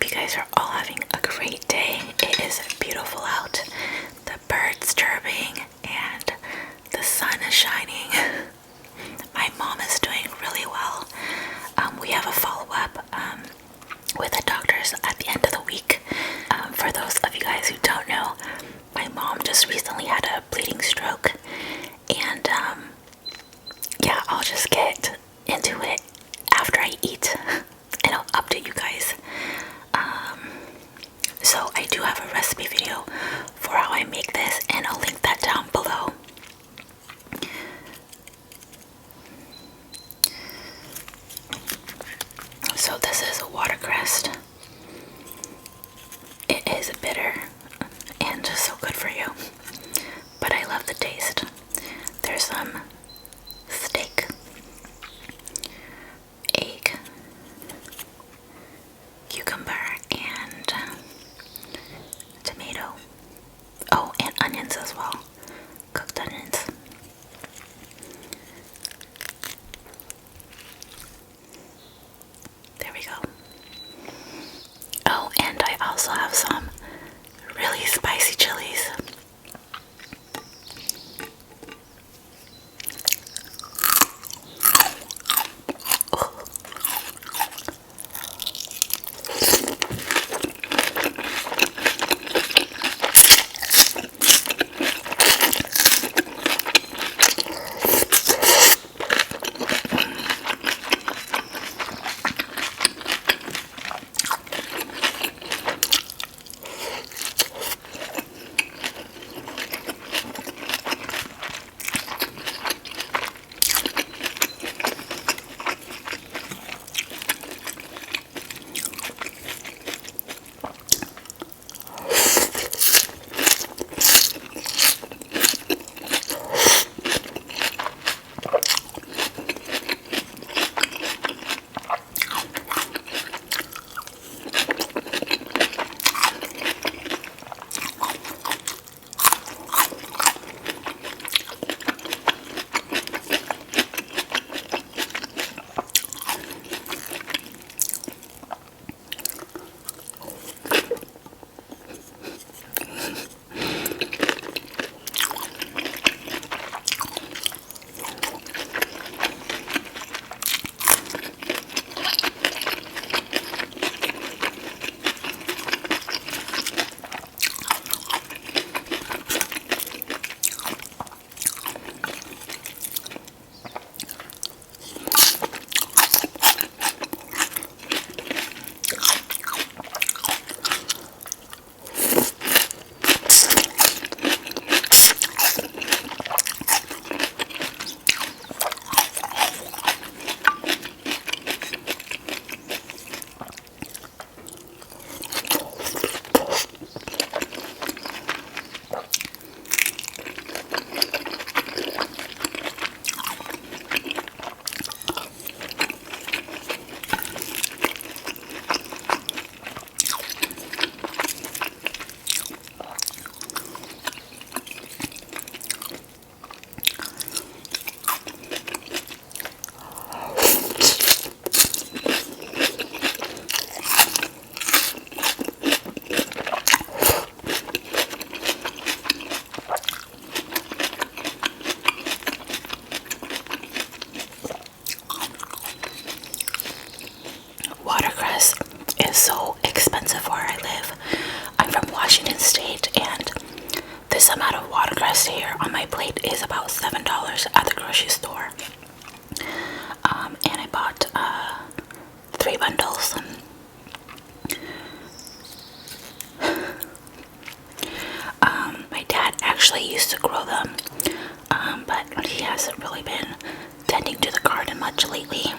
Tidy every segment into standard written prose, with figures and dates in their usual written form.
you guys are all having a great day. It is beautiful out. The birds chirping and the sun is shining. My mom is doing really well. We have a follow-up with the doctors at the end of the week. For those of you guys who don't know, my mom just recently had a bleeding stroke, and yeah, I'll just get into it after I eat and I'll update you guys. So I do have a recipe video for how I make this, and I'll link that down below. So this is a watercress. It is bitter and just so good for you, but I love the taste. There's some steak, egg, cucumber, and tomato. Oh, and onions as well, cooked onions. There we go. Oh, and I also have some really spicy chilies. Watercress is so expensive where I live. I'm from Washington State, and this amount of watercress here on my plate is about $7 at the grocery store. And I bought 3 bundles. My dad actually used to grow them, but he hasn't really been tending to the garden much lately.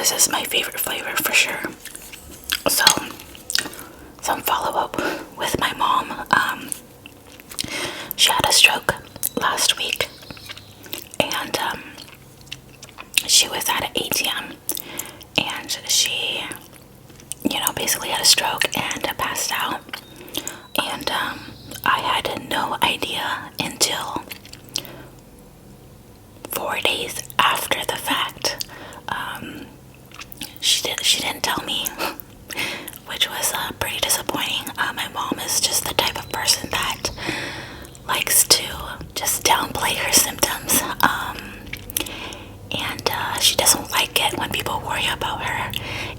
this is my favorite flavor for sure. So, some follow-up with my mom. She had a stroke last week, and she was at an ATM, and she, basically had a stroke and passed out. And I had no idea until 4 days after the fact. She didn't tell me, which was pretty disappointing. My mom is just the type of person that likes to just downplay her symptoms, and she doesn't like it when people worry about her,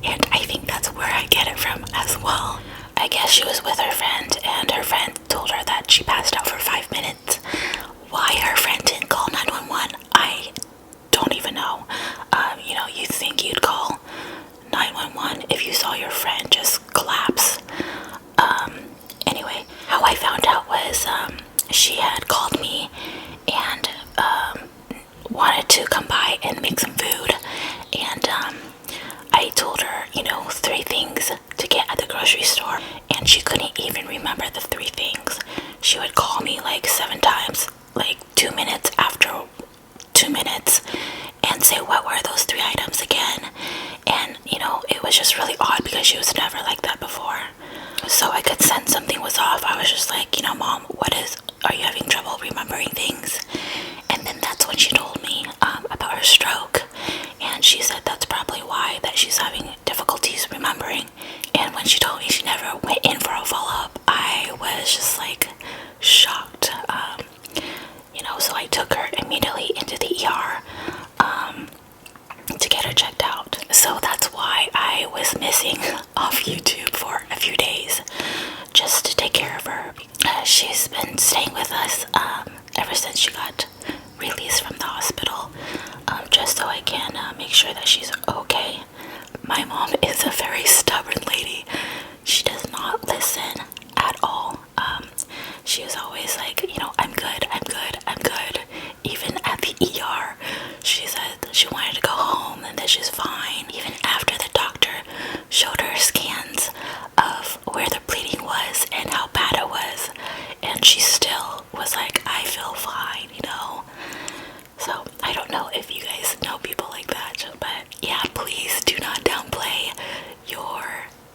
and I think that's where I get it from as well. I guess she was with her friend, and her friend told her that she passed out for 5 minutes. Why her friend didn't call 911, I don't even know. You think you'd call 911 if you saw your friend just collapse. Anyway, how I found out was she had called me and wanted to come by and make some food, and I told her, 3 things to get at the grocery store, and she couldn't even remember the 3 things. She would call me like 7 times, like 2 minutes after 2 minutes, and say, what were those 3 items again? And it was just really odd because she was never like that before. So I could sense something was off. I was just like, Mom, are you having trouble remembering things? And then that's when she told me about her stroke, and she said that's probably why that she's having difficulties remembering. And when she told me she never went in for a follow-up, I was just like shocked. So I took her immediately into the ER to get her checked out. So that's why I was missing off YouTube for a few days, just to take care of her. She's been staying with us ever since she got released from the hospital, just so I can make sure that she's okay. My mom is a very stubborn lady. She does not listen at all. She is always like, I'm good, I'm good, I'm good. Even at the ER, she said she wanted to go home and that she's fine. Even after the doctor showed her scans of where the bleeding was and how bad it was, and she still was like, I feel fine, So I don't know if you guys know people like that, but yeah, please do not downplay your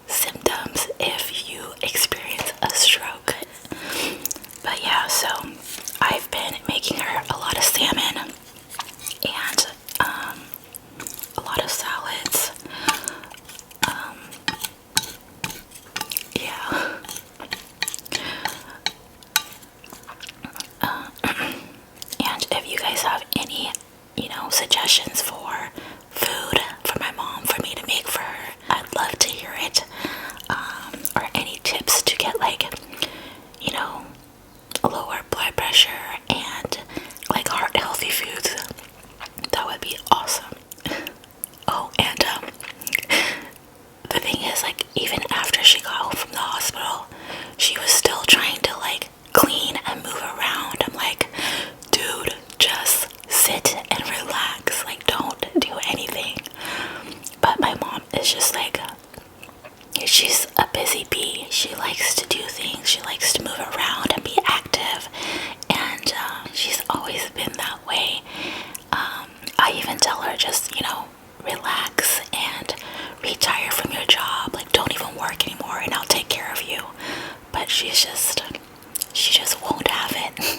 symptoms if you experience a stroke. But yeah, so I've been making her a lot of salmon and a lot of salads. Yeah. And if you guys have any, suggestions for food for my mom for me to make for her, I'd love to hear it. Or any tips to get lower blood pressure and heart healthy foods, that would be awesome. Oh, and the thing is, even after she got home from the hospital, she was still trying to clean and move around. I'm like, dude, just sit and relax, don't do anything. But my mom is just she's a busy bee. She likes to do things. She likes to move around and be active. And she's always been that way. I even tell her just, relax and retire from your job. Don't even work anymore and I'll take care of you. But she just won't have it.